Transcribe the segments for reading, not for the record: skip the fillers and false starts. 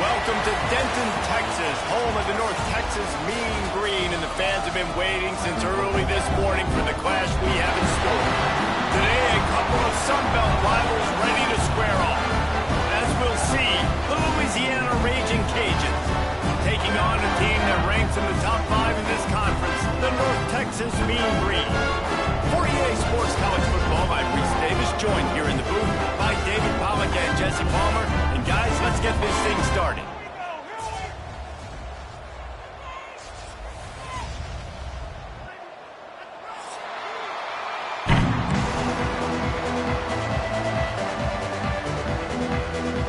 Welcome to Denton, Texas, home of the North Texas Mean Green, and the fans have been waiting since early this morning for the clash we have in store. Today, a couple of Sun Belt rivals ready to square off. As we'll see, the Louisiana Raging Cajuns taking on a team that ranks in the top 5 in this conference, the North Texas Mean Green. For EA Sports College Football, I'm Reese Davis, joined here in the booth by David Pollack and Jesse Palmer. And guys, let's get this thing started.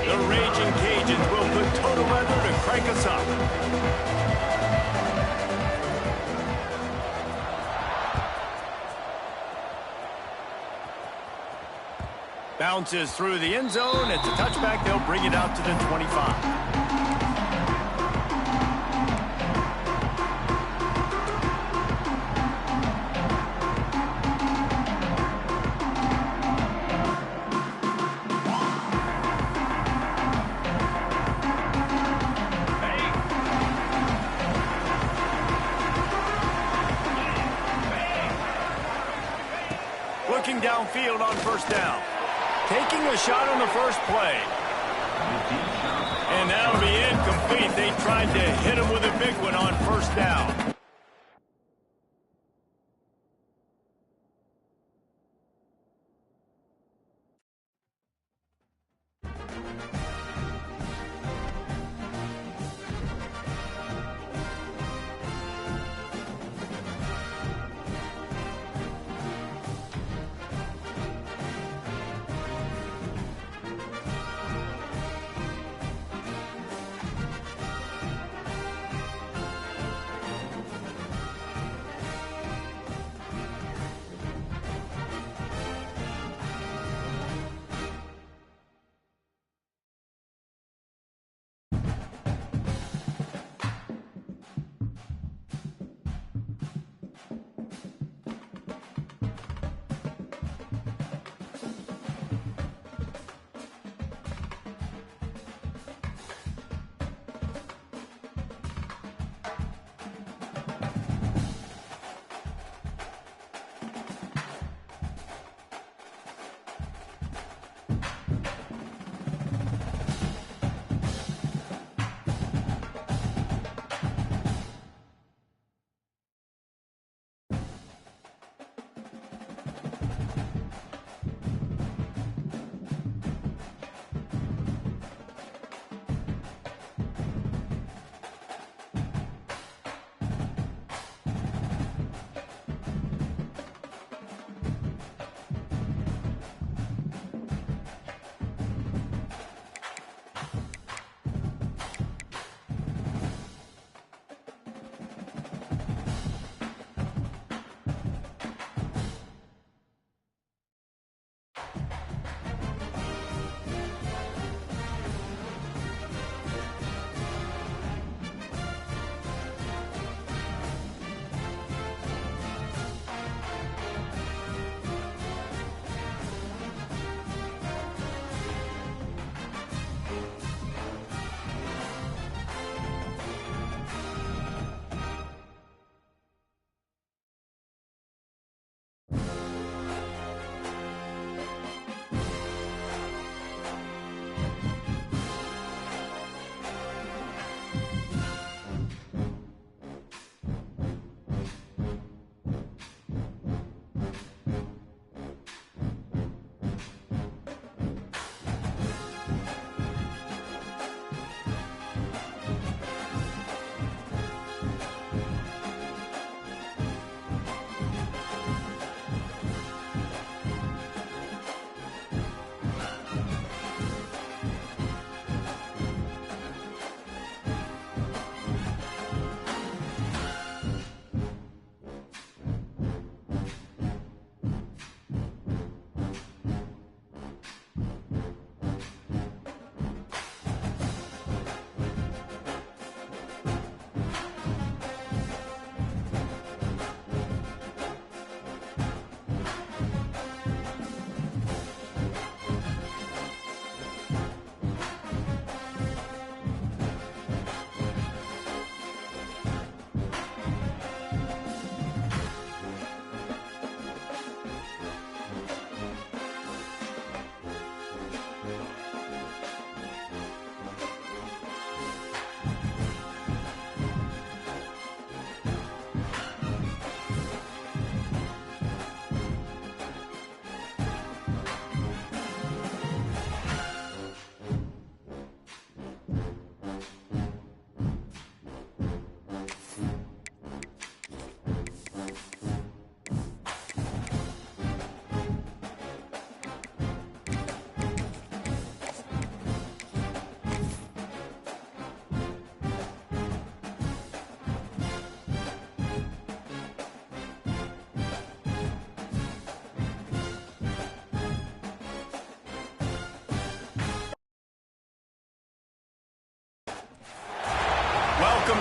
The Raging Cajuns will put total weather to crank us up. bounces through the end zone. It's a touchback. They'll bring it out to the 25. Looking downfield on first down. Taking a shot on the first play. And that'll be incomplete. They tried to hit him with a big one on first down.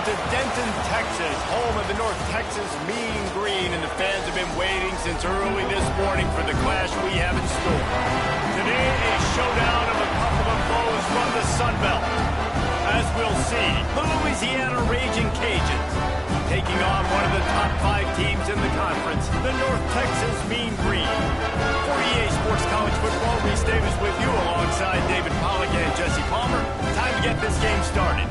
to Denton, Texas, home of the North Texas Mean Green, and the fans have been waiting since early this morning for the clash we have in store. Today, a showdown of a couple of foes from the Sun Belt. As we'll see, the Louisiana Raging Cajuns taking on one of the top 5 teams in the conference, the North Texas Mean Green. For EA Sports College Football, Reese Davis with you alongside David Pollack and Jesse Palmer. Time to get this game started.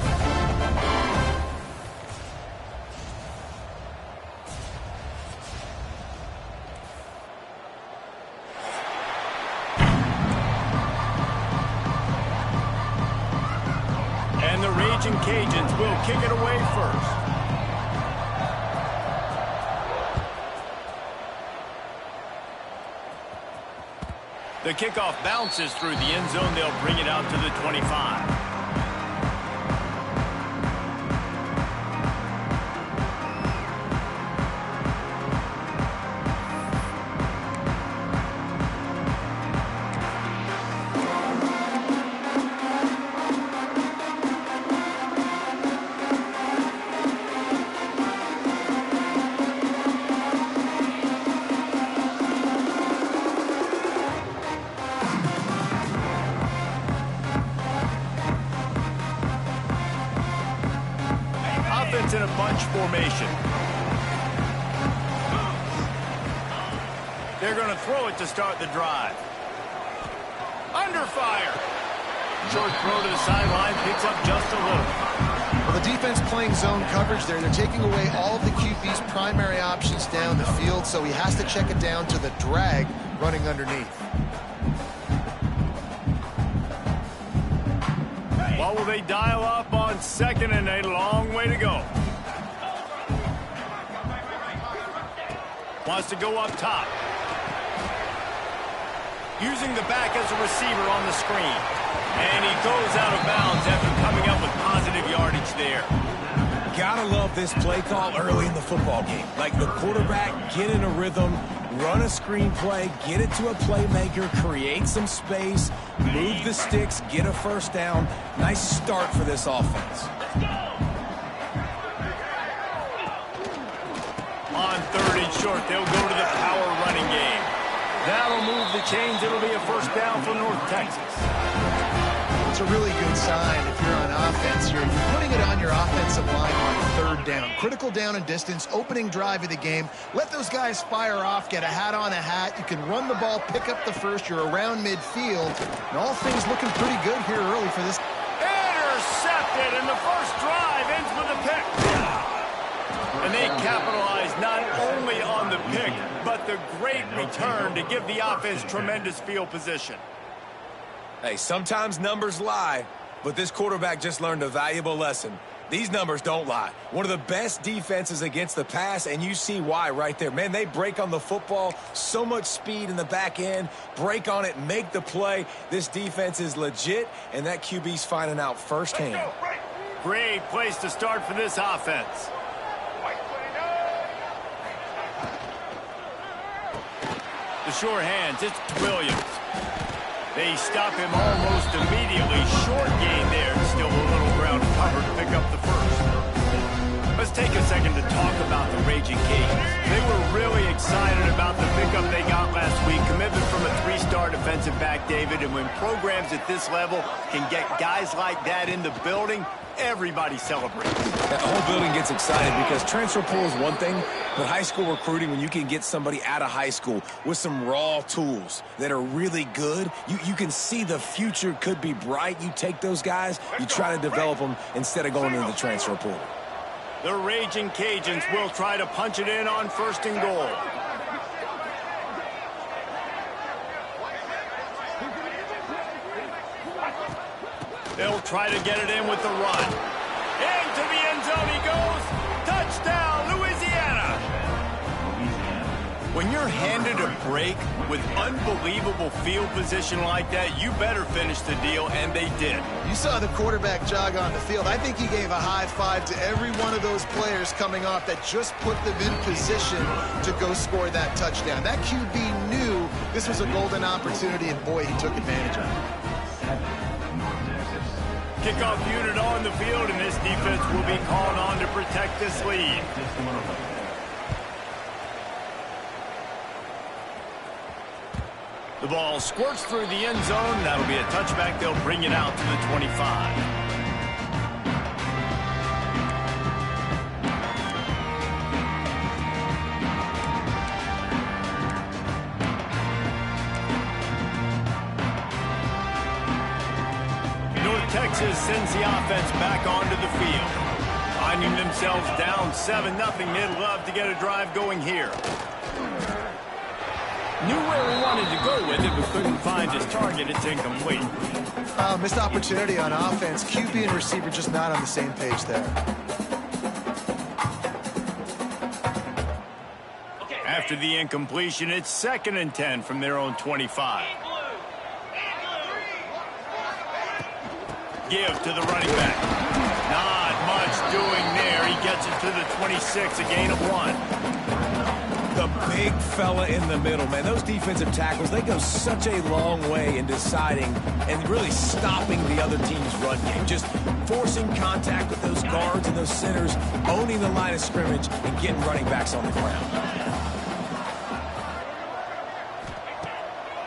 And the Raging Cajuns will kick it away first. The kickoff bounces through the end zone. They'll bring it out to the 25. In a bunch formation. They're going to throw it to start the drive. Under fire. Short throw to the sideline, picks up just a little. Well, the defense playing zone coverage there. They're taking away all of the QB's primary options down the field, so he has to check it down to the drag running underneath. What will they dial up on 2nd and a long way to go? Wants to go up top. Using the back as a receiver on the screen. And he goes out of bounds after coming up with positive yardage there. Gotta love this play call early in the football game. Like the quarterback, get in a rhythm, run a screen play, get it to a playmaker, create some space, move the sticks, get a first down. Nice start for this offense. On 3rd and short, they'll go to the power running game. That'll move the chains. It'll be a first down for North Texas. It's a really good sign if you're on offense. You're putting it on your offensive line on 3rd down. Critical down and distance, opening drive of the game. Let those guys fire off, get a hat on a hat. You can run the ball, pick up the first. You're around midfield. And all things looking pretty good here early for this. Intercepted, and the first drive ends with a pick. And they capitalize not only on the pick, but the great return to give the offense tremendous field position. Hey, sometimes numbers lie, but this quarterback just learned a valuable lesson. These numbers don't lie. One of the best defenses against the pass, and you see why right there. Man, they break on the football, so much speed in the back end, break on it, make the play. This defense is legit, and that QB's finding out firsthand. Great place to start for this offense. The short hands, it's Williams. They stop him almost immediately. Short gain there. Still a little ground covered to pick up the first. Let's take a second to talk about the Raging Cajuns. They were really excited about the pickup they got last week. Commitment from a 3-star defensive back, David. And when programs at this level can get guys like that in the building, everybody celebrates. That whole building gets excited because transfer portal is one thing, but high school recruiting, when you can get somebody out of high school with some raw tools that are really good, you can see the future could be bright. You take those guys, you try to develop them instead of going into the transfer portal. The Raging Cajuns will try to punch it in on 1st and goal. They'll try to get it in with the run. Into the end zone he goes. Touchdown, Louisiana. When you're handed a break with unbelievable field position like that, you better finish the deal, and they did. You saw the quarterback jog on the field. I think he gave a high five to every one of those players coming off that just put them in position to go score that touchdown. That QB knew this was a golden opportunity, and boy, he took advantage of it. Kickoff unit on the field, and this defense will be called on to protect this lead. The ball squirts through the end zone. That'll be a touchback. They'll bring it out to the 25. Texas sends the offense back onto the field. Finding themselves down 7-0, they'd love to get a drive going here. Knew where he wanted to go with it, but couldn't find his target. It's incomplete. Missed opportunity on offense. QB and receiver just not on the same page there. After the incompletion, it's 2nd and 10 from their own 25. Give to the running back. Not much doing there. He gets it to the 26, a gain of 1. The big fella in the middle, man. Those defensive tackles, they go such a long way in deciding and really stopping the other team's run game. Just forcing contact with those guards and those centers, owning the line of scrimmage, and getting running backs on the ground.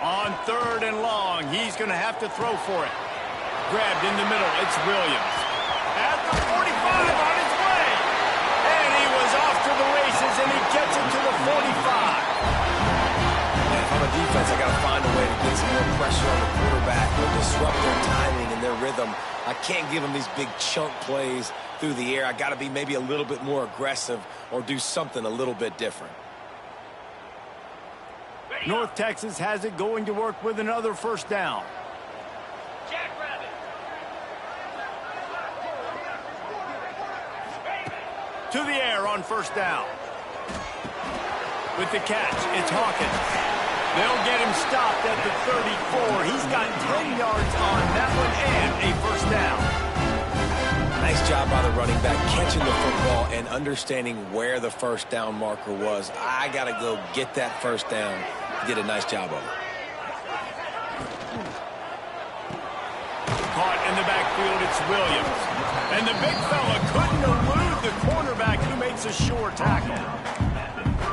On 3rd and long, he's going to have to throw for it. Grabbed in the middle, it's Williams. At the 45, on his way. And he was off to the races, and he gets it to the 45. And if I'm a defense, I got to find a way to get some more pressure on the quarterback or disrupt their timing and their rhythm. I can't give them these big chunk plays through the air. I got to be maybe a little bit more aggressive or do something a little bit different. North Texas has it going to work with another 1st down. To the air on 1st down. With the catch, it's Hawkins. They'll get him stopped at the 34. He's got 10 yards on that one and a 1st down. Nice job by the running back catching the football and understanding where the 1st down marker was. I got to go get that 1st down. Did a nice job of it. Caught in the backfield, it's Williams. And the big fella couldn't elude the cornerback who makes a sure tackle.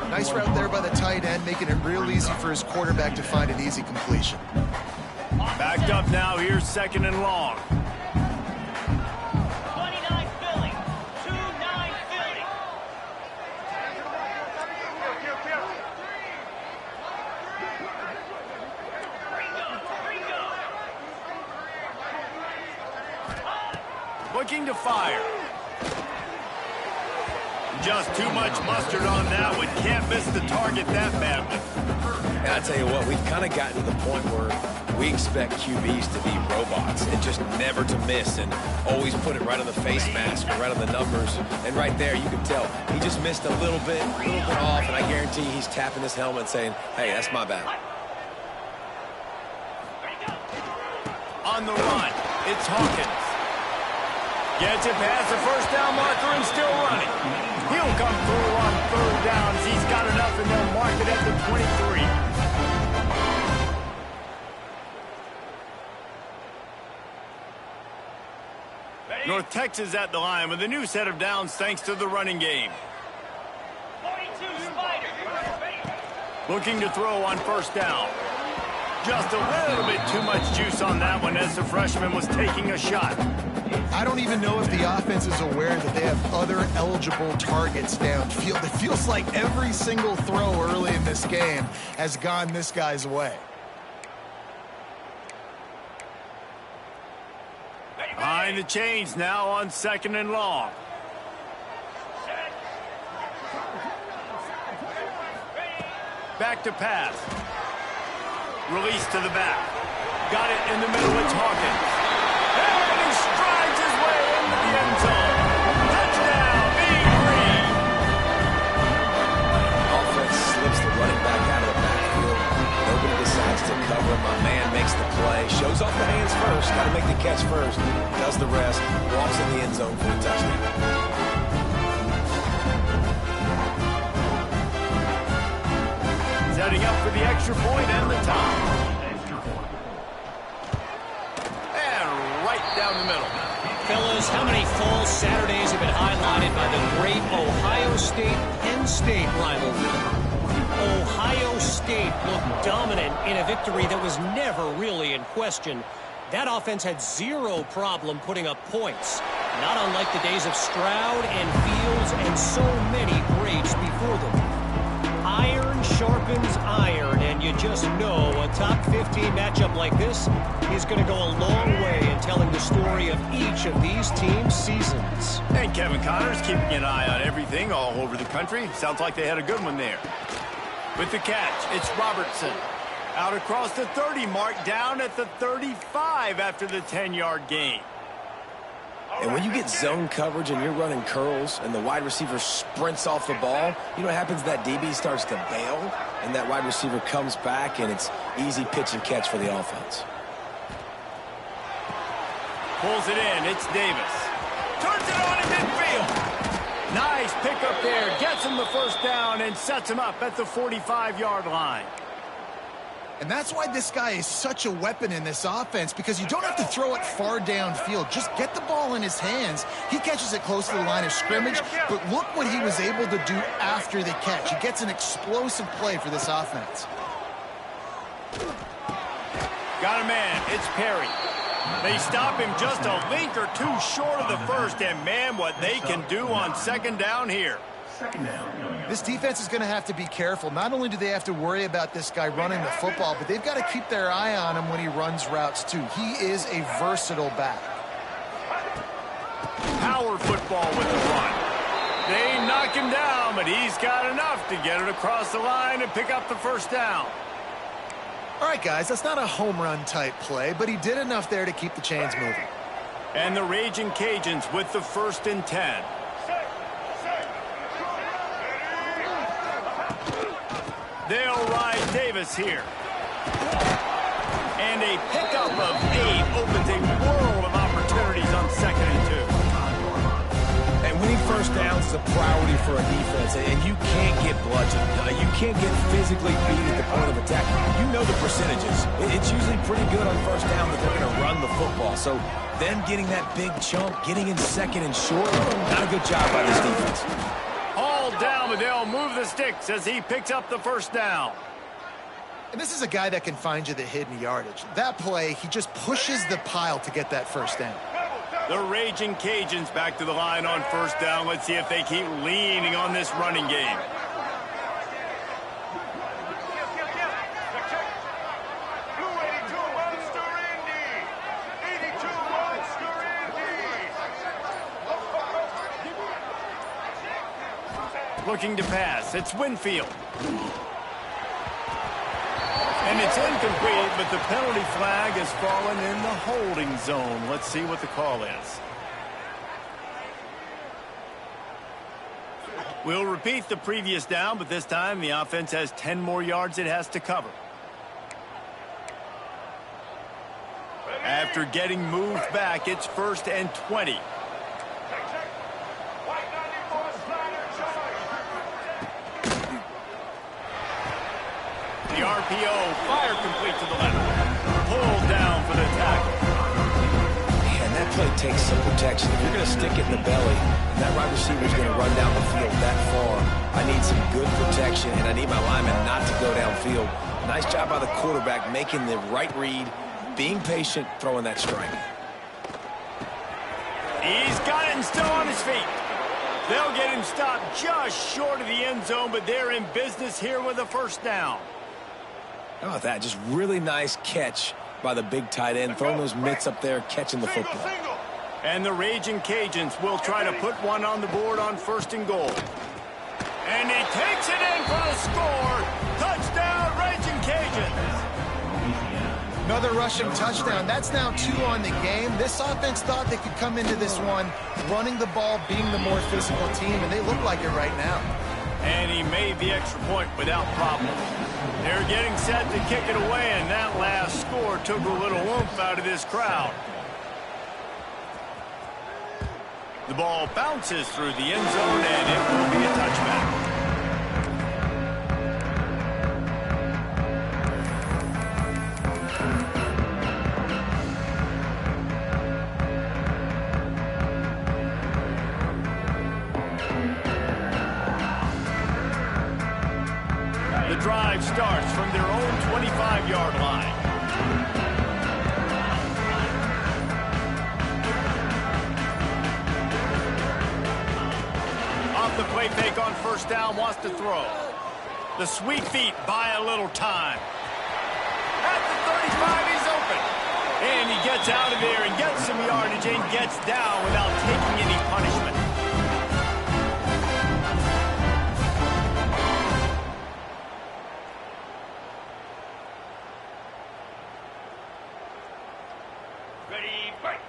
Nice route there by the tight end, making it real easy for his quarterback to find an easy completion. Backed up now, here's 2nd and long. 29 Philly, 2-9 Philly. Looking to fire. Just too much mustard on that one. Can't miss the target that badly. And I tell you what, we've kind of gotten to the point where we expect QBs to be robots and just never to miss and always put it right on the face mask or right on the numbers. And right there, you can tell he just missed a little bit off, and I guarantee he's tapping his helmet saying, hey, that's my bad. On the run, it's Hawkins. Gets it past the 1st down marker and still running. He'll come through on 3rd downs. He's got enough, and they'll mark it at the 23. North Texas at the line with a new set of downs thanks to the running game. 42 Spider. Looking to throw on 1st down. Just a little bit too much juice on that one as the freshman was taking a shot. I don't even know if the offense is aware that they have other eligible targets downfield. It feels like every single throw early in this game has gone this guy's way. Behind the chains now on 2nd and long. Back to pass. Release to the back. Got it in the middle, it's Hawkins. And he strides his way into the end zone. Touchdown, Mean Green. Offense slips the running back out of the backfield. Nobody decides to cover. My man makes the play. Shows off the hands first. Got to make the catch first. Does the rest. Walks in the end zone for a touchdown. Setting up for the extra point and the tie. And right down the middle. Fellas, how many fall Saturdays have been highlighted by the great Ohio State-Penn State rivalry? Ohio State looked dominant in a victory that was never really in question. That offense had zero problem putting up points, not unlike the days of Stroud and Fields and so many greats before them. Iron sharpens iron, and you just know a top 15 matchup like this is going to go a long way in telling the story of each of these teams' seasons. And Kevin Connors keeping an eye on everything all over the country. Sounds like they had a good one there. With the catch, it's Robertson. Out across the 30 mark, down at the 35 after the 10-yard gain. And when you get zone coverage and you're running curls and the wide receiver sprints off the ball, you know what happens? That DB starts to bail, and that wide receiver comes back, and it's easy pitch and catch for the offense. Pulls it in. It's Davis. Turns it on in midfield. Nice pickup there. Gets him the first down and sets him up at the 45-yard line. And that's why this guy is such a weapon in this offense, because you don't have to throw it far downfield. Just get the ball in his hands. He catches it close to the line of scrimmage, but look what he was able to do after the catch. He gets an explosive play for this offense. Got a man. It's Perry. They stop him just a link or two short of the first, and man, what they can do on second down here. This defense is going to have to be careful. Not only do they have to worry about this guy running the football, but they've got to keep their eye on him when he runs routes too. He is a versatile back. Power football with the run. They knock him down, but he's got enough to get it across the line and pick up the first down. All right, guys, that's not a home run type play, but he did enough there to keep the chains moving. And the Raging Cajuns with the 1st and 10. They'll ride Davis here. And a pickup of 8 opens a world of opportunities on 2nd and 2. And winning first downs is a priority for a defense, and you can't get bludgeoned. You can't get physically beat at the point of attack. You know the percentages. It's usually pretty good on first down that they're going to run the football. So them getting that big chunk, getting in 2nd and short, not a good job by this defense. Hauled down, but they'll move the sticks as he picks up the first down. And this is a guy that can find you the hidden yardage. That play, he just pushes the pile to get that first down. The Raging Cajuns back to the line on first down. Let's see if they keep leaning on this running game. Looking to pass. It's Winfield. And it's incomplete, but the penalty flag has fallen in the holding zone. Let's see what the call is. We'll repeat the previous down, but this time the offense has 10 more yards it has to cover. After getting moved back, it's 1st and 20. The RPO, fire complete to the left. Pulled down for the tackle. Man, that play takes some protection. If you're going to stick it in the belly, and that wide receiver is going to run down the field that far, I need some good protection, and I need my lineman not to go downfield. Nice job by the quarterback making the right read, being patient, throwing that strike. He's got it and still on his feet. They'll get him stopped just short of the end zone, but they're in business here with a first down. How about that? Just really nice catch by the big tight end, throwing those mitts up there, catching the football. And the Raging Cajuns will try to put one on the board on 1st and goal. And he takes it in for the score. Touchdown, Raging Cajuns. Another rushing touchdown. That's now 2 on the game. This offense thought they could come into this one running the ball, being the more physical team, and they look like it right now. And he made the extra point without problem. They're getting set to kick it away, and that last score took a little oomph out of this crowd. The ball bounces through the end zone, and it will be a touchback. drive starts from their own 25-yard line. Off the play fake on first down, wants to throw. The sweet feet buy a little time. At the 35, he's open. And he gets out of there and gets some yardage and gets down without taking any punishment. Ready, break.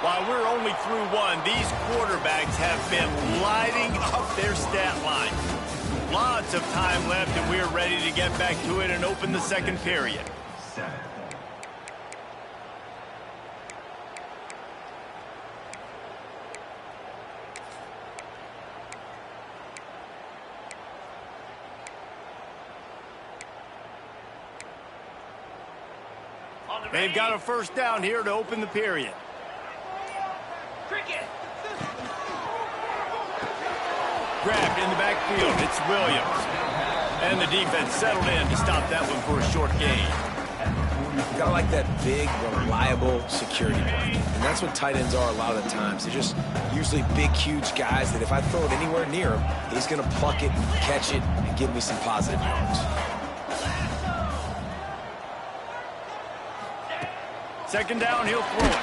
While we're only through one, these quarterbacks have been lighting up their stat line. Lots of time left, and we're ready to get back to it and open the second period. They've got a first down here to open the period. Cricket. Grabbed in the backfield, it's Williams. And the defense settled in to stop that one for a short gain. Gotta like that big, reliable security blanket. And that's what tight ends are a lot of the times. They're just usually big, huge guys that if I throw it anywhere near him, he's gonna pluck it, catch it, and give me some positive yards. Second down, he'll throw it.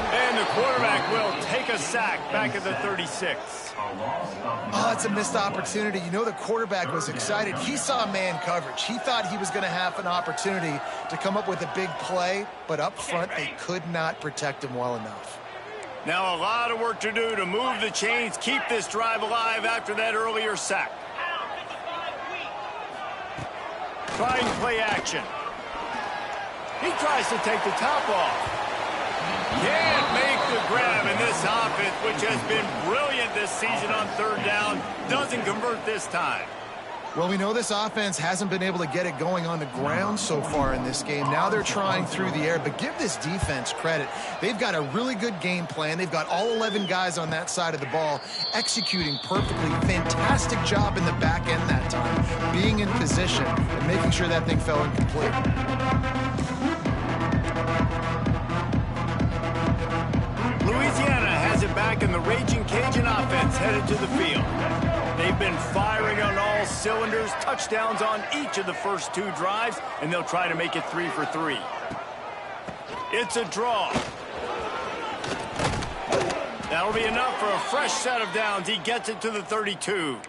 And the quarterback will take a sack back at the 36. Oh, it's a missed opportunity. You know the quarterback was excited. He saw man coverage. He thought he was going to have an opportunity to come up with a big play, but up front they could not protect him well enough. Now a lot of work to do to move the chains, keep this drive alive after that earlier sack. Trying play action. He tries to take the top off. Can't make the grab, and this offense, which has been brilliant this season on third down, doesn't convert this time. Well, we know this offense hasn't been able to get it going on the ground so far in this game. Now they're trying through the air, but give this defense credit. They've got a really good game plan. They've got all 11 guys on that side of the ball executing perfectly. Fantastic job in the back end that time, being in position and making sure that thing fell incomplete. Louisiana has it back, and the Raging Cajun offense headed to the field. They've been firing on all cylinders, touchdowns on each of the first two drives, and they'll try to make it 3 for 3. It's a draw. That'll be enough for a fresh set of downs. He gets it to the 32.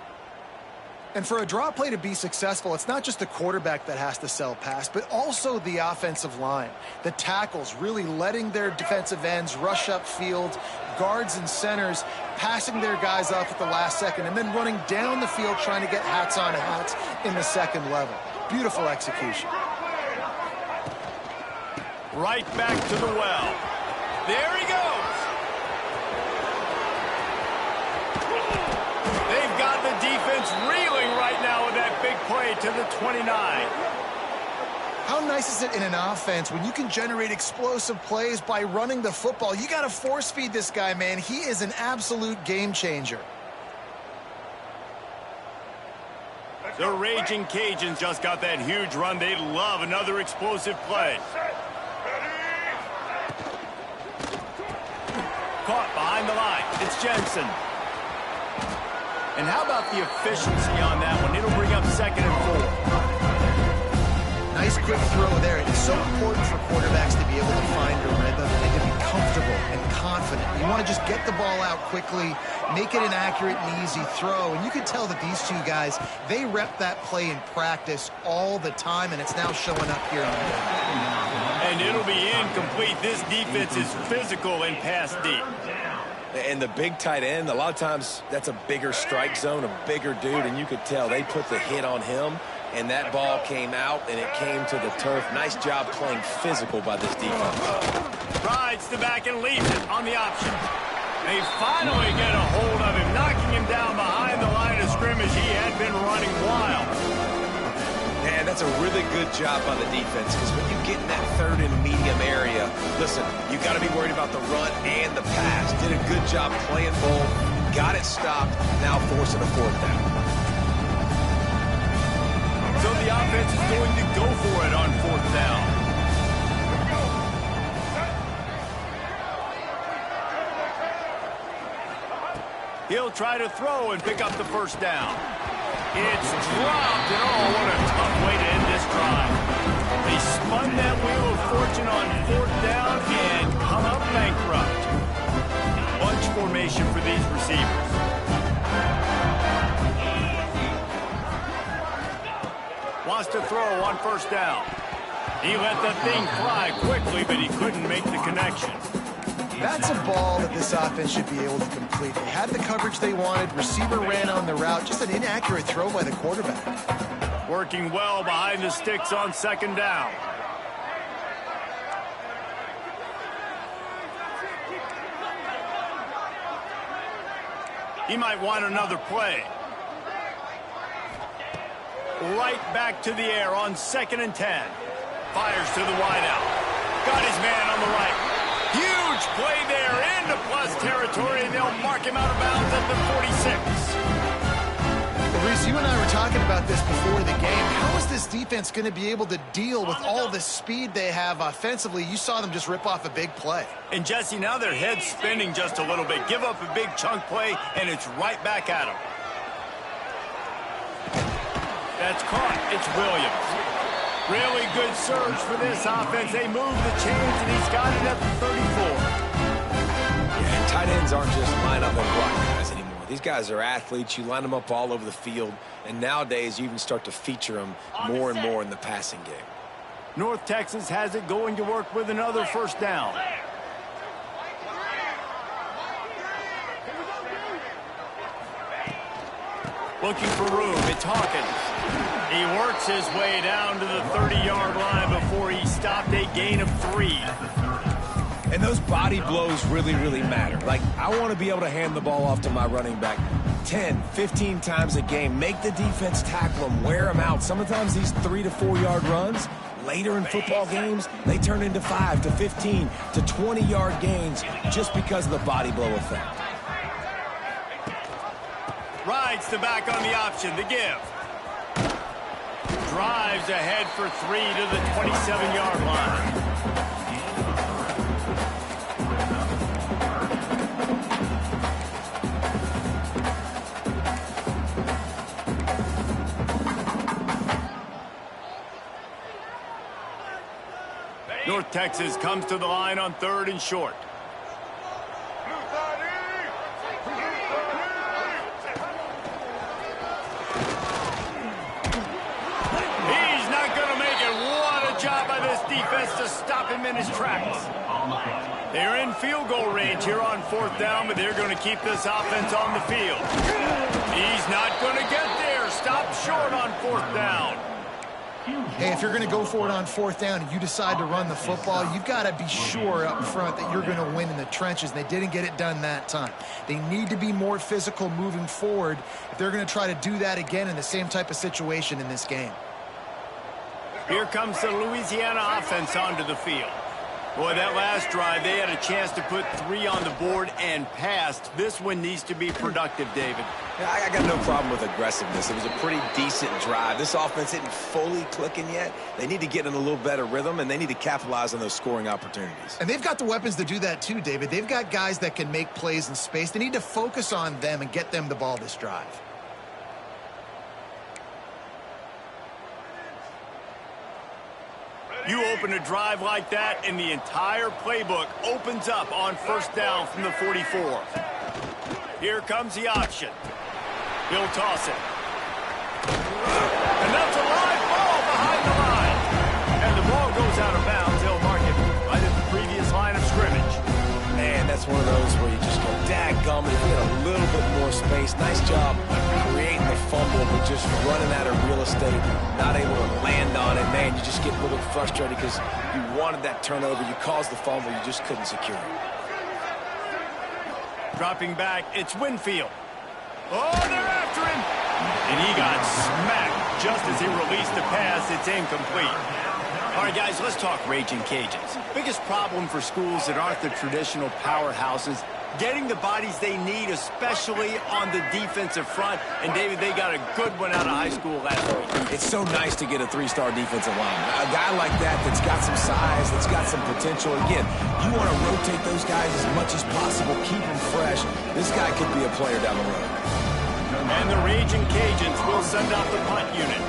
And for a draw play to be successful, it's not just the quarterback that has to sell pass, but also the offensive line. The tackles really letting their defensive ends rush upfield, guards and centers passing their guys off at the last second, and then running down the field trying to get hats on hats in the second level. Beautiful execution. Right back to the well. There he goes. They've got the defense reeling right now with that big play to the 29. How nice is it in an offense when you can generate explosive plays by running the football? You got to force feed this guy, man. He is an absolute game changer. The Raging Cajuns just got that huge run. They'd love another explosive play. Caught behind the line. It's Jensen. And how about the efficiency on that one? It'll bring up 2nd and 4. Nice quick throw there. It's so important for quarterbacks to be able to find a rhythm and to be comfortable and confident. You want to just get the ball out quickly, make it an accurate and easy throw. And you can tell that these two guys, they rep that play in practice all the time, and it's now showing up here on the field. And it'll be incomplete. This defense is physical and pass deep. And the big tight end, a lot of times that's a bigger strike zone, a bigger dude, and you could tell they put the hit on him, and that ball came out, and it came to the turf. Nice job playing physical by this defense. Rides the back and leaves it on the option. They finally get a hold of him, knocking him down behind the line of scrimmage. He had been running wild. Man, that's a really good job by the defense, because when you get in that third and medium area, listen, you got to be worried about the run and the pass. Did a good job playing both, got it stopped, now forcing a 4th down. defense is going to go for it on 4th down. He'll try to throw and pick up the 1st down. It's dropped, and oh, what a tough way to end this drive. They spun that wheel of fortune on 4th down and come up bankrupt. Bunch formation for these receivers. Wants to throw on 1st down. He let the thing fly quickly, but he couldn't make the connection. That's a ball that this offense should be able to complete. They had the coverage they wanted. Receiver ran on the route. Just an inaccurate throw by the quarterback. Working well behind the sticks on 2nd down. He might want another play. Right back to the air on 2nd and 10. Fires to the wideout. Got his man on the right. Huge play there into plus territory, and they'll mark him out of bounds at the 46. Well, Reese, you and I were talking about this before the game. How is this defense going to be able to deal with all the speed they have offensively? You saw them just rip off a big play. And, Jesse, now their head's spinning just a little bit. Give up a big chunk play, and it's right back at them. That's caught. It's Williams. Really good surge for this offense. They move the chains, and he's got it at the 34. Yeah, and tight ends aren't just line up and block guys anymore. These guys are athletes. You line them up all over the field, and nowadays you even start to feature them more and more in the passing game. North Texas has it going to work with another 1st down. Looking for room. It's Hawkins. He works his way down to the 30-yard line before he stopped a gain of 3. And those body blows really, really matter. Like, I want to be able to hand the ball off to my running back 10, 15 times a game. Make the defense tackle him, wear him out. Sometimes these 3 to 4 yard runs, later in football games, they turn into 5 to 15 to 20-yard gains just because of the body blow effect. Rides the back on the option, the give. Drives ahead for 3 to the 27-yard line. North Texas comes to the line on 3rd and short. Defense to stop him in his tracks. They're in field goal range here on 4th down, but they're going to keep this offense on the field. He's not going to get there. Stop short on 4th down. Hey, if you're going to go for it on 4th down and you decide to run the football, you've got to be sure up front that you're going to win in the trenches. They didn't get it done that time. They need to be more physical moving forward if they're going to try to do that again in the same type of situation in this game. Here comes the Louisiana offense onto the field. Boy, that last drive, they had a chance to put 3 on the board and passed. This one needs to be productive, David. Yeah, I got no problem with aggressiveness. It was a pretty decent drive. This offense isn't fully clicking yet. They need to get in a little better rhythm, and they need to capitalize on those scoring opportunities. And they've got the weapons to do that too, David. They've got guys that can make plays in space. They need to focus on them and get them the ball this drive. You open a drive like that, and the entire playbook opens up on 1st down from the 44. Here comes the option. He'll toss it. And that's a live ball behind the line. And the ball goes out of bounds. They'll mark it right at the previous line of scrimmage. Man, that's one of those where you just go, dadgummit, if we had a little bit more space. Nice job creating the fumble, but just running out of real estate, not able to land on it. Man, you just get a little bit frustrated because you wanted that turnover. You caused the fumble. You just couldn't secure it. Dropping back, it's Winfield. Oh, they're after him. And he got smacked just as he released the pass. It's incomplete. All right, guys, let's talk Raging Cajuns. Biggest problem for schools that aren't the traditional powerhouses getting the bodies they need, especially on the defensive front. And, David, they got a good one out of high school last week. It's so nice to get a three-star defensive lineman. A guy like that's got some size, that's got some potential. Again, you want to rotate those guys as much as possible, keep them fresh. This guy could be a player down the road. And the Raging Cajuns will send out the punt unit.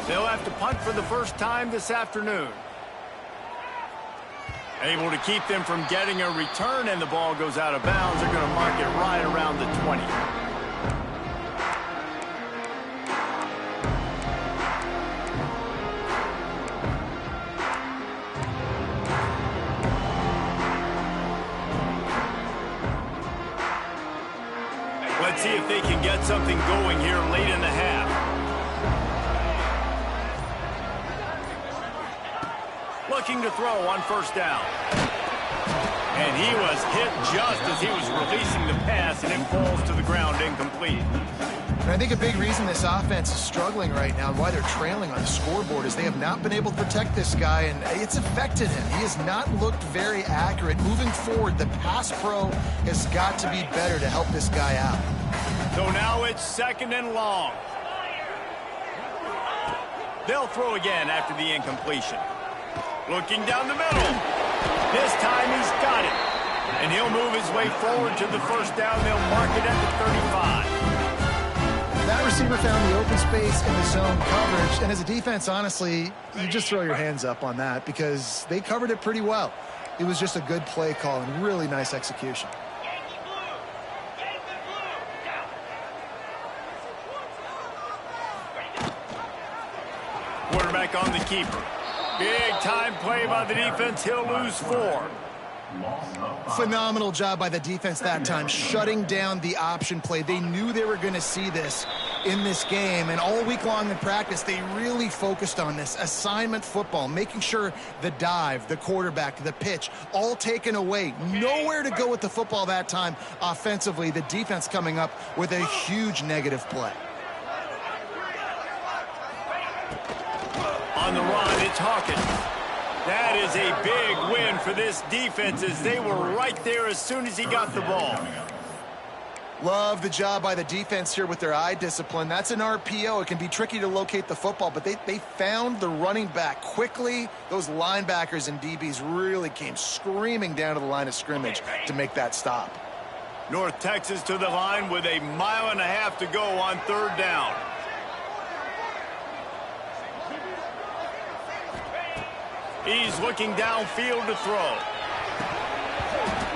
They'll have to punt for the first time this afternoon. Able to keep them from getting a return, and the ball goes out of bounds. They're going to mark it right around the 20. Let's see if they can get something going here late in the half. Looking to throw on first down. And he was hit just as he was releasing the pass, and it falls to the ground incomplete. And I think a big reason this offense is struggling right now and why they're trailing on the scoreboard is they have not been able to protect this guy, and it's affected him. He has not looked very accurate. Moving forward, the pass pro has got to be better to help this guy out. So now it's second and long. They'll throw again after the incompletion. Looking down the middle. This time he's got it. And he'll move his way forward to the first down. They'll mark it at the 35. That receiver found the open space in the zone coverage. And as a defense, honestly, you just throw your hands up on that because they covered it pretty well. It was just a good play call and really nice execution. Quarterback on the keeper. Big time play by the defense. He'll lose 4. Phenomenal job by the defense that time, shutting down the option play. They knew they were going to see this in this game, and all week long in practice, they really focused on this assignment football, making sure the dive, the quarterback, the pitch, all taken away. Nowhere to go with the football that time offensively. The defense coming up with a huge negative play. On the run, it's Hawkins. That is a big win for this defense as they were right there as soon as he got the ball. Love the job by the defense here with their eye discipline. That's an RPO. It can be tricky to locate the football, but they found the running back quickly. Those linebackers and DBs really came screaming down to the line of scrimmage to make that stop. North Texas to the line with 1.5 miles to go on third down. He's looking downfield to throw.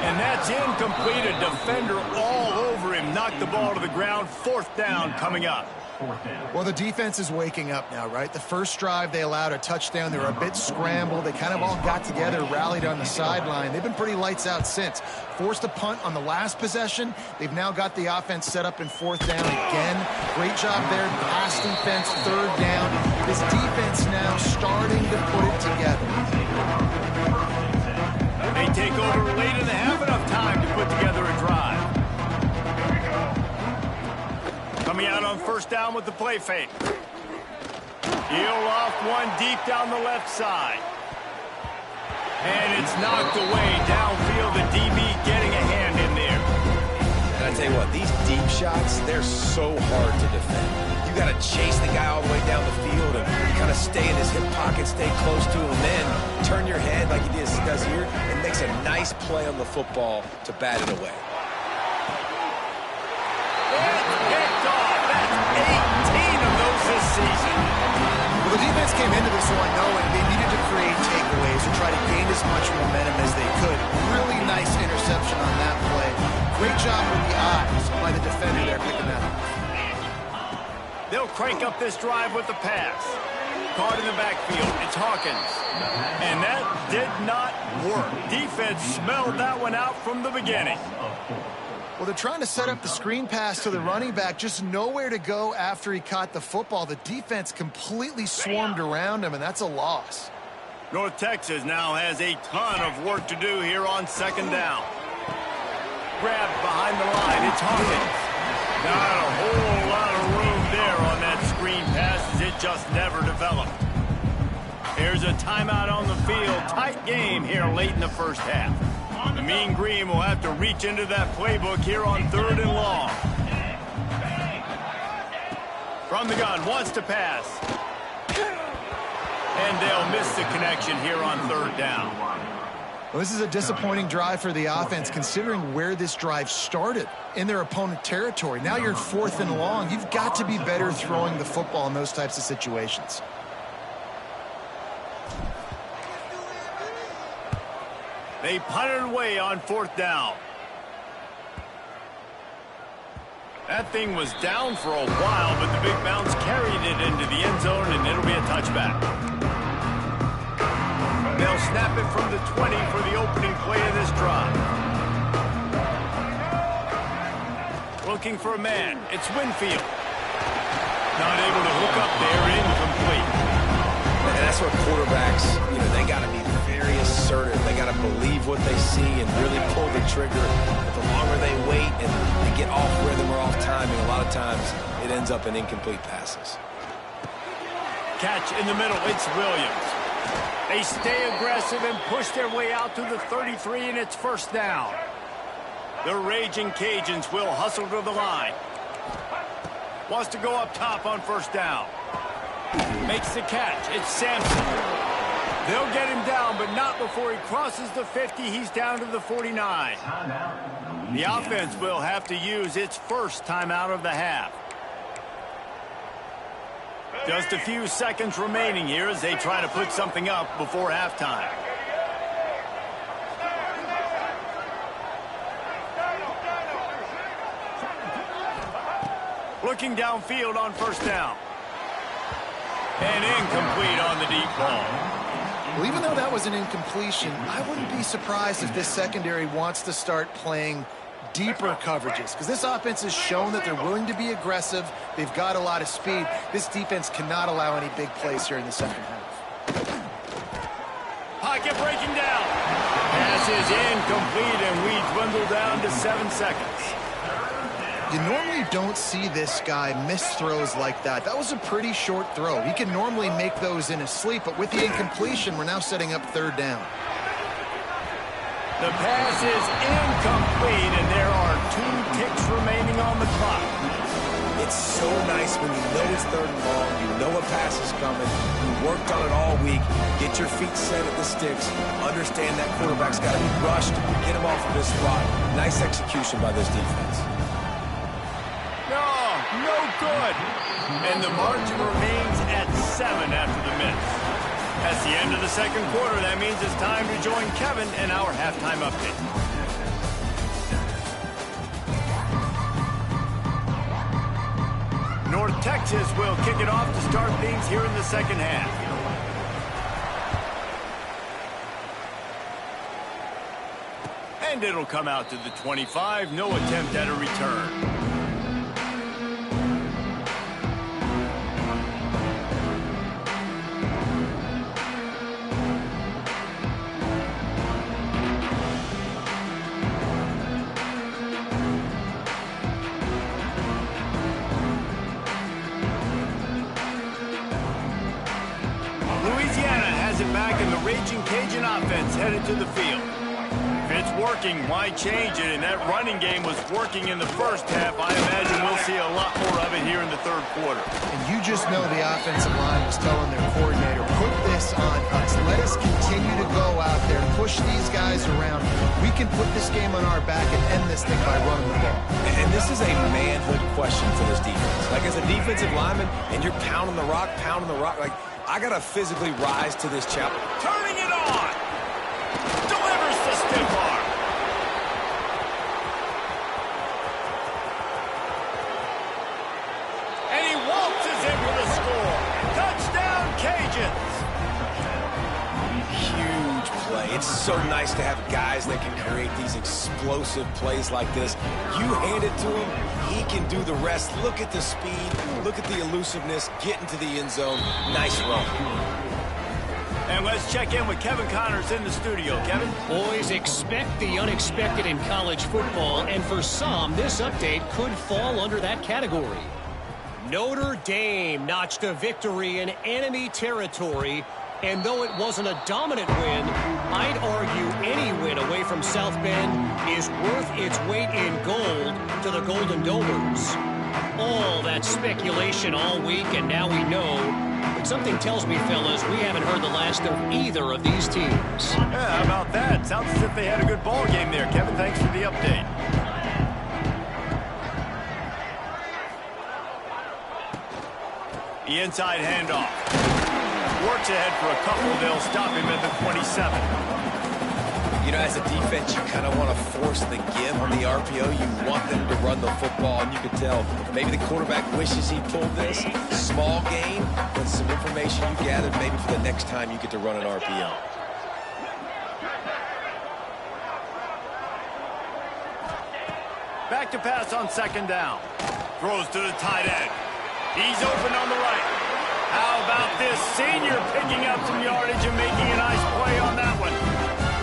And that's incomplete. A defender all over him. Knocked the ball to the ground. Fourth down coming up. Well, the defense is waking up now, right? The first drive, they allowed a touchdown. They were a bit scrambled. They kind of all got together, rallied on the sideline. They've been pretty lights out since. Forced a punt on the last possession. They've now got the offense set up in fourth down again. Great job there. Pass defense, third down. This defense now starting to put it together. They take over late in the half, enough time to put together a drive. Coming out on first down with the play fake. He'll off one deep down the left side. And it's knocked away downfield. The DB getting a hand in there. And I tell you what, these deep shots, they're so hard to defend. You got to chase the guy all the way down the field and kind of stay in his hip pocket, stay close to him, then turn your head like he does here and makes a nice play on the football to bat it away. Picked off. That's 18 of those this season. Well, the defense came into this one knowing they needed to create takeaways or try to gain as much momentum as they could. Really nice interception on that play. Great job with the eyes by the defender there picking that up. They'll crank up this drive with the pass. Caught in the backfield. It's Hawkins. And that did not work. Defense smelled that one out from the beginning. Well, they're trying to set up the screen pass to the running back, just nowhere to go after he caught the football. The defense completely swarmed around him, and that's a loss. North Texas now has a ton of work to do here on second down. Grabbed behind the line. It's Hawkins. Not a whole lot of room there on that screen pass as it just never developed. Here's a timeout on the field. Tight game here late in the first half. The Mean Green will have to reach into that playbook here on 3rd and long. From the gun, wants to pass. And they'll miss the connection here on 3rd down. Well, this is a disappointing drive for the offense, considering where this drive started in their opponent territory. Now you're 4th and long. You've got to be better throwing the football in those types of situations. They punted away on 4th down. That thing was down for a while, but the big bounce carried it into the end zone, and it'll be a touchback. They'll snap it from the 20 for the opening play of this drive. Looking for a man. It's Winfield. Not able to hook up there. Incomplete. And that's where quarterbacks, they got to be very assertive. They got to believe what they see and really pull the trigger. But the longer they wait and they get off rhythm or off timing, a lot of times it ends up in incomplete passes. Catch in the middle. It's Williams. They stay aggressive and push their way out to the 33, and it's 1st down. The Raging Cajuns will hustle to the line. Wants to go up top on 1st down. Makes the catch. It's Sampson. They'll get him down, but not before he crosses the 50. He's down to the 49. The offense will have to use its first timeout of the half. Just a few seconds remaining here as they try to put something up before halftime. Looking downfield on 1st down. And incomplete on the deep ball. Well, even though that was an incompletion, I wouldn't be surprised if this secondary wants to start playing deeper coverages, because this offense has shown that they're willing to be aggressive. They've got a lot of speed. This defense cannot allow any big plays here in the second half. Pocket breaking down. Pass is incomplete, and we dwindle down to 7 seconds. You normally don't see this guy miss throws like that. That was a pretty short throw. He can normally make those in his sleep, but with the incompletion, we're now setting up 3rd down. The pass is incomplete, and there are 2 ticks remaining on the clock. It's so nice when you know it's 3rd and long, you know a pass is coming, you worked on it all week, get your feet set at the sticks, understand that quarterback's got to be rushed, get him off of his spot. Nice execution by this defense. No good. And the margin remains at 7 after the miss. That's the end of the second quarter. That means it's time to join Kevin in our halftime update. North Texas will kick it off to start things here in the second half. And it'll come out to the 25. No attempt at a return. Raging Cajun offense headed to the field. If it's working, why change it? And that running game was working in the first half. I imagine we'll see a lot more of it here in the 3rd quarter. And you just know the offensive line was telling their coordinator, put this on us. Let us continue to go out there, push these guys around. We can put this game on our back and end this thing by running the ball. And this is a manhood question for this defense. Like, as a defensive lineman, and you're pounding the rock, like, I got to physically rise to this challenge. Turning it on. Delivers the stiff arm. And he waltzes in for the score. Touchdown, Cajuns. Huge play. It's so nice to have guys that can create these explosive plays like this. You hand it to him, he can do the rest. Look at the speed. Look at the elusiveness. Get into the end zone. Nice run. And let's check in with Kevin Connors in the studio. Kevin? Boys, expect the unexpected in college football, and for some, this update could fall under that category. Notre Dame notched a victory in enemy territory And though it wasn't a dominant win, I'd argue any win away from South Bend is worth its weight in gold to the Golden Domers. All that speculation all week, and now we know. But something tells me, fellas, we haven't heard the last of either of these teams. Yeah, how about that? Sounds as if they had a good ball game there. Kevin, thanks for the update. The inside handoff. Works ahead for a couple. They'll stop him at the 27. You know, as a defense, you kind of want to force the give on the RPO. You want them to run the football, and you can tell maybe the quarterback wishes he pulled this. Small gain, but some information you gathered maybe for the next time you get to run an RPO. Back to pass on second down. Throws to the tight end. He's open on the right. How about this senior picking up some yardage and making a nice play on that one?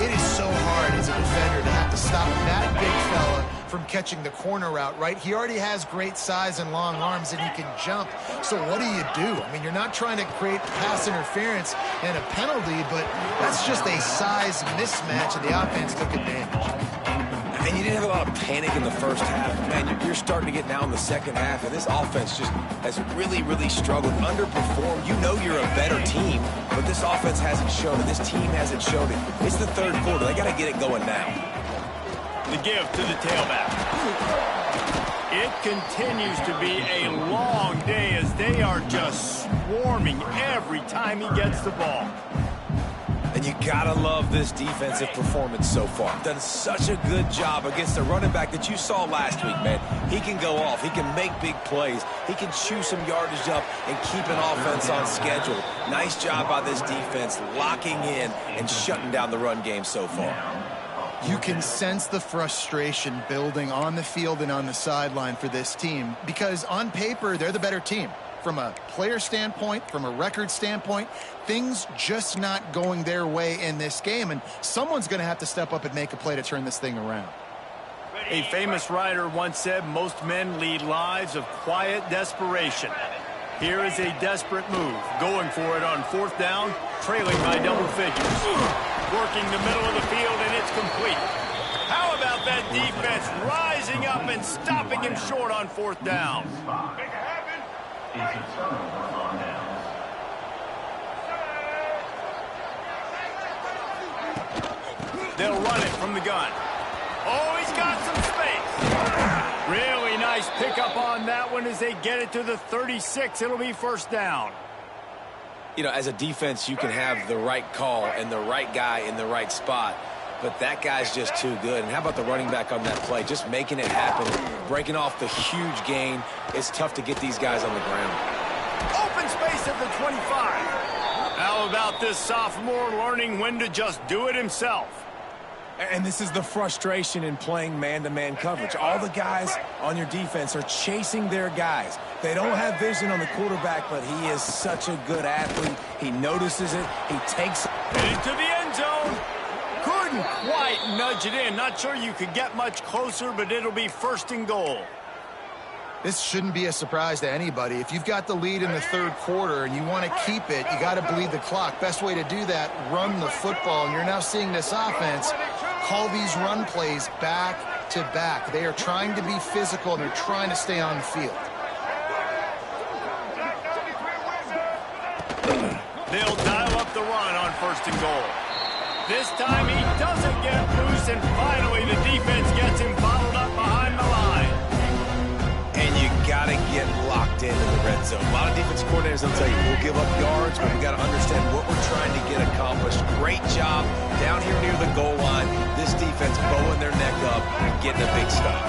It is so hard as a defender to have to stop that big fella from catching the corner route, right? He already has great size and long arms, and he can jump. So what do? I mean, you're not trying to create pass interference and a penalty, but that's just a size mismatch, and the offense took advantage. And you didn't have a lot of panic in the first half. Man, you're starting to get now in the second half, and this offense just has really, really struggled, underperformed. You know you're a better team, but this offense hasn't shown it. This team hasn't shown it. It's the third quarter. They got to get it going now. The give to the tailback. It continues to be a long day as they are just swarming every time he gets the ball. And you gotta love this defensive performance so far. Done such a good job against the running back that you saw last week, man. He can go off. He can make big plays. He can chew some yardage up and keep an offense on schedule. Nice job by this defense locking in and shutting down the run game so far. You can sense the frustration building on the field and on the sideline for this team because on paper, they're the better team. From a player standpoint, from a record standpoint, things just not going their way in this game, and someone's going to have to step up and make a play to turn this thing around. A famous writer once said, most men lead lives of quiet desperation. Here is a desperate move, going for it on fourth down, trailing by double figures. Working the middle of the field, and it's complete. How about that defense rising up and stopping him short on fourth down? They'll run it from the gun. Oh, he's got some space. Really nice pickup on that one as they get it to the 36. It'll be first down. You know, as a defense, you can have the right call and the right guy in the right spot, but that guy's just too good. And how about the running back on that play? Just making it happen, breaking off the huge gain. It's tough to get these guys on the ground. Open space at the 25. How about this sophomore learning when to just do it himself? And this is the frustration in playing man-to-man coverage. All the guys on your defense are chasing their guys. They don't have vision on the quarterback, but he is such a good athlete. He notices it. He takes it. Into the end zone. Couldn't quite nudge it in. Not sure you could get much closer, but it'll be first and goal. This shouldn't be a surprise to anybody. If you've got the lead in the third quarter and you want to keep it, you got to bleed the clock. Best way to do that, run the football. And you're now seeing this offense call these run plays back to back. They are trying to be physical, and they're trying to stay on the field. They'll dial up the run on first and goal. This time he doesn't get loose, and finally the defense gets him bottled up behind the line. And you got to get locked into the red zone. A lot of defense coordinators will tell you, we'll give up yards, but we got to understand what we're trying to get accomplished. Great job down here near the goal line. This defense bowing their neck up and getting a big stop.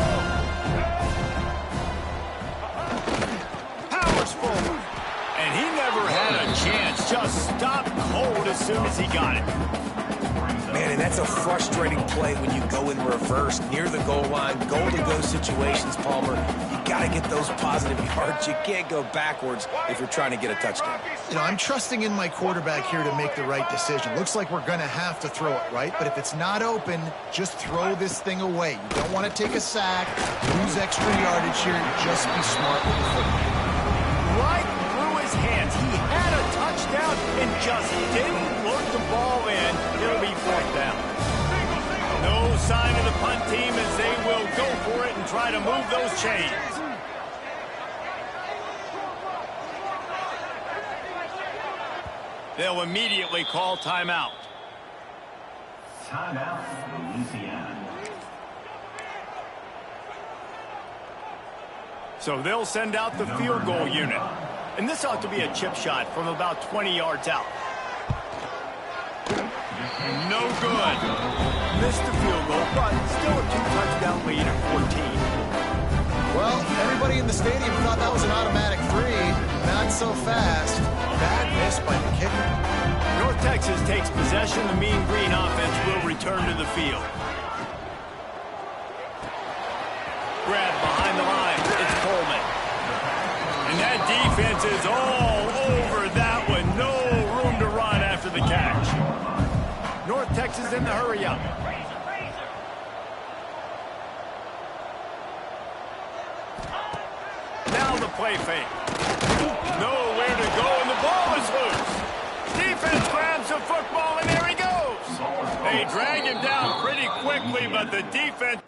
Powers forward. And he never had a chance. Just stopped cold as soon as he got it. Man, and that's a frustrating play when you go in reverse near the goal line, goal-to-go situations, Palmer. You got to get those positive yards. You can't go backwards if you're trying to get a touchdown. You know, I'm trusting in my quarterback here to make the right decision. Looks like we're going to have to throw it, right? But if it's not open, just throw this thing away. You don't want to take a sack, lose extra yardage here. Just be smart with the football. Right through his hands. He had a touchdown and just didn't look the ball in. It'll be fourth down. No sign of the punt team as they will go for it and try to move those chains. They'll immediately call timeout. Timeout, Louisiana. So they'll send out the field goal unit. And this ought to be a chip shot from about 20 yards out. No good. Missed the field goal, but still a 2-touchdown lead at 14. Well, everybody in the stadium thought that was an automatic 3. Not so fast. Bad miss by the kicker. North Texas takes possession. The Mean Green offense will return to the field. Grab behind the line. It's Coleman. And that defense is all over that one. No room to run after the catch. North Texas in the hurry up. Now the play fake. Nowhere to go, and the ball is loose. Defense grabs the football, and there he goes. They drag him down pretty quickly, but the defense...